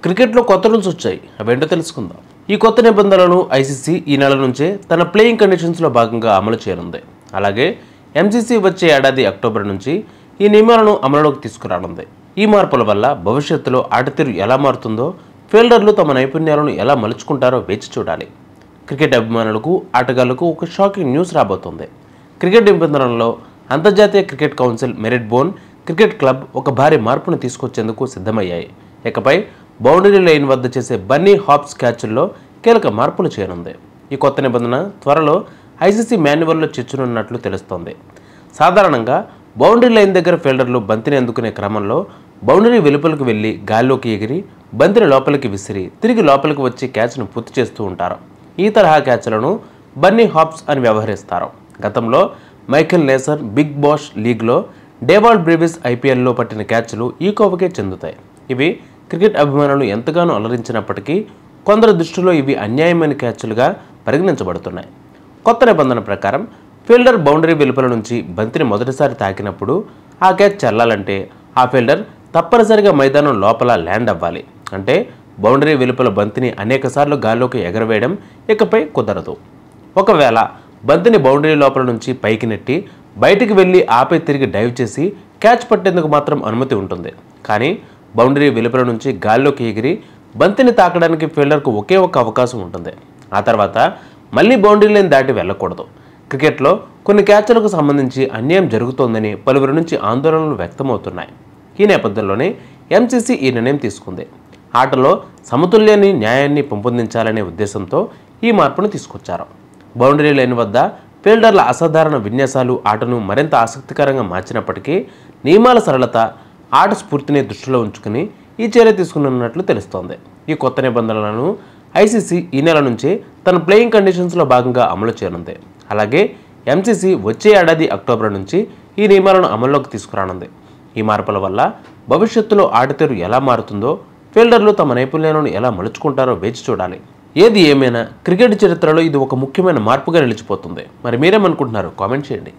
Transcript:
క్రికెట్లో కొత్త రూల్స్ వచ్చాయి. అవేంటో తెలుసుకుందాం. ఈ కొత్త నిబంధనలను ఐసీసీ ఈ నెల నుంచే తన ప్లేయింగ్ కండిషన్స్లో భాగంగా అమలు చేయనుంది. అలాగే ఎంసీసీ వచ్చే ఏడాది అక్టోబర్ నుంచి ఈ నియమాలను అమలులోకి తీసుకురానుంది. ఈ మార్పుల వల్ల భవిష్యత్తులో ఆటతీరు ఎలా మారుతుందో, ఫీల్డర్లు తమ నైపుణ్యాలను ఎలా మలుచుకుంటారో వేచి చూడాలి. క్రికెట్ అభిమానులకు, ఆటగాళ్లకు ఒక షాకింగ్ న్యూస్ రాబోతోంది. క్రికెట్ నిబంధనలలో అంతర్జాతీయ cricket council, merit bone cricket club ఒక భారీ మార్పును తీసుకొచ్చేందుకు సిద్ధమయ్యాయి. ఇకపై బౌండరీ లైన్ వద్ద చేసే బన్నీ హాప్స్ క్యాచ్ల్లో కీలక మార్పులు చేయనుంది. ఈ కొత్త నిబంధన త్వరలో ఐసీసీ మాన్యువల్లో చేర్చనున్నట్లు తెలుస్తోంది. సాధారణంగా బౌండరీ లైన్ దగ్గర ఫీల్డర్లు బంతిని అందుకునే క్రమంలో బౌండరీ వెలుపలకు వెళ్లి గాల్లోకి ఎగిరి బంతిని లోపలికి విసిరి తిరిగి లోపలికి వచ్చి క్యాచ్ను పూర్తి చేస్తూ ఉంటారు. ఈ తరహా క్యాచ్లను బన్నీ హాప్స్ అని వ్యవహరిస్తారు. గతంలో మైఖేల్ నేసర్ బిగ్ బాష్ లీగ్లో, డేవాల్డ్ బ్రేవిస్ ఐపీఎల్లో పట్టిన క్యాచ్లు ఈ కోవకే చెందుతాయి. ఇవి క్రికెట్ అభిమానులు ఎంతగానో అలరించినప్పటికీ కొందరు దృష్టిలో ఇవి అన్యాయమైన క్యాచ్లుగా పరిగణించబడుతున్నాయి. కొత్త నిబంధన ప్రకారం ఫీల్డర్ బౌండరీ వెలుపల నుంచి బంతిని మొదటిసారి తాకినప్పుడు ఆ క్యాచ్ చెల్లాలంటే ఆ ఫీల్డర్ తప్పనిసరిగా మైదానం లోపల ల్యాండ్ అవ్వాలి. అంటే బౌండరీ వెలుపల బంతిని అనేకసార్లు గాల్లోకి ఎగరవేయడం ఇకపై కుదరదు. ఒకవేళ బంతిని బౌండరీ లోపల నుంచి పైకి నెట్టి బయటికి వెళ్ళి ఆపై తిరిగి డైవ్ చేసి క్యాచ్ పట్టేందుకు మాత్రం అనుమతి ఉంటుంది. కానీ బౌండరీ వెలుపల నుంచి గాల్లోకి ఎగిరి బంతిని తాకడానికి ఫీల్డర్కు ఒకే ఒక అవకాశం ఉంటుంది. ఆ తర్వాత మళ్ళీ బౌండరీ లైన్ దాటి వెళ్ళకూడదు. క్రికెట్లో కొన్ని క్యాచ్లకు సంబంధించి అన్యాయం జరుగుతోందని పలువురి నుంచి ఆందోళనలు వ్యక్తమవుతున్నాయి. ఈ నేపథ్యంలోనే ఎంసీసీ ఈ నిర్ణయం తీసుకుంది. ఆటలో సమతుల్యాన్ని, న్యాయాన్ని పెంపొందించాలనే ఉద్దేశంతో ఈ మార్పును తీసుకొచ్చారు. బౌండరీ లైన్ వద్ద ఫీల్డర్ల అసాధారణ విన్యాసాలు ఆటను మరింత ఆసక్తికరంగా మార్చినప్పటికీ నియమాల సరళత, ఆట స్ఫూర్తిని దృష్టిలో ఉంచుకుని ఈ చర్య తీసుకున్నట్లు తెలుస్తోంది. ఈ కొత్త నిబంధనలను ఐసీసీ ఈ నెల నుంచే తన ప్లేయింగ్ కండిషన్స్లో భాగంగా అమలు చేయనుంది. అలాగే ఎంసీసీ వచ్చే ఏడాది అక్టోబర్ నుంచి ఈ నియమాలను అమల్లోకి తీసుకురానుంది. ఈ మార్పుల వల్ల భవిష్యత్తులో ఆటతీరు ఎలా మారుతుందో, ఫీల్డర్లు తమ నైపుణ్యాలను ఎలా మలుచుకుంటారో వేచి చూడాలి. ఏది ఏమైనా క్రికెట్ చరిత్రలో ఇది ఒక ముఖ్యమైన మార్పుగా నిలిచిపోతుంది. మరి మీరేమనుకుంటున్నారు? కామెంట్ చేయండి.